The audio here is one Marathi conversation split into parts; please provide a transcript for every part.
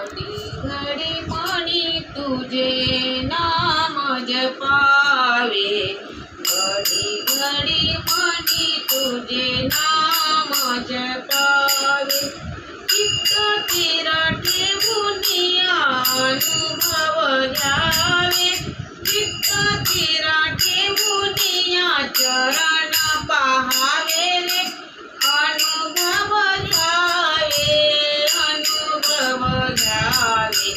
घडी मनी तुझे नाम जपावे, घडी घडी मनी तुझे नाम जपावे। चित्त स्थिर ठेवून अनुभव घ्यावे, चित्त स्थिर ठेवून चरण पाहावे रे, अनुभव घ्यावे, अनुभव घ्यावे।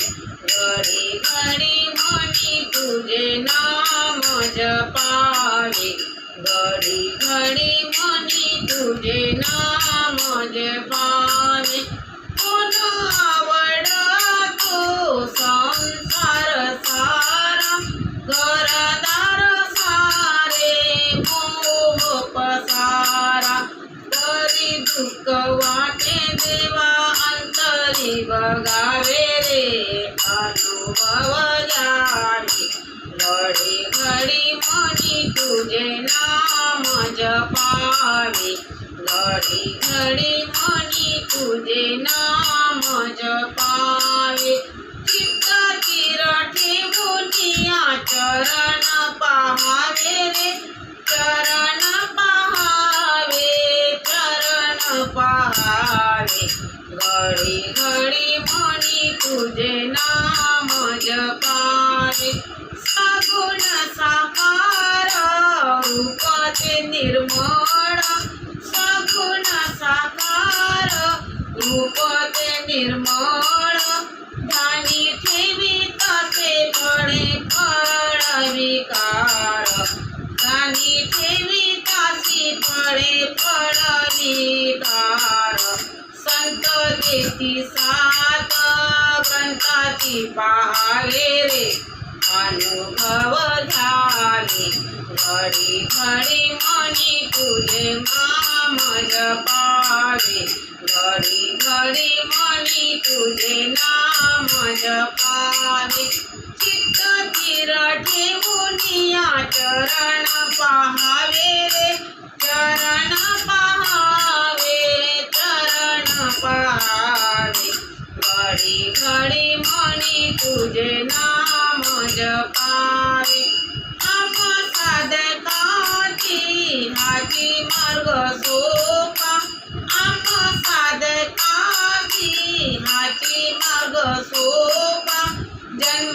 घडी घडी मनी तुझे नाम जपावे, घडी घडी मनी तुझे नाम जपावे। कोण आवडतो संसार सारा, घरदार सारे मोह पसारा। तरी दुःख वाटे देवा अंतरी बघावे रे, अनुभव घ्यावे। घडी घडी मनी तुझे नाम जपावे, घडी घडी मनी तुझे नाम जपावे। चित्त स्थिर ठेवून चरण पाहावे रे, चरण पाहावे, चरण पाहावे। घडी घडी मनी तुझे नाम जपावे। सगुण साकार रूप ते निर्मळ, सगुण साकार रूप ते निर्मळ। ध्यानी ठेवीत ते फळे फळ विकार, ध्यानी ठेवीत फळे फळ विकार। संत देती साथ ग्रंथाची पाहावे रे, अनुभव घ्यावे। घडी घडी मनी तुझे नाम जपावे, घडी घडी मनी तुझे नाम जपावे। चित्त स्थिर ठेवून चरण पाहावे रे, चरण पाहावे, चरण पाहावे। घडी घडी मनी तुझे नाम जपावे। आम साधकाची हाची मार्ग सोपा, आम साधकाची हाची मार्ग सोपा। जन्म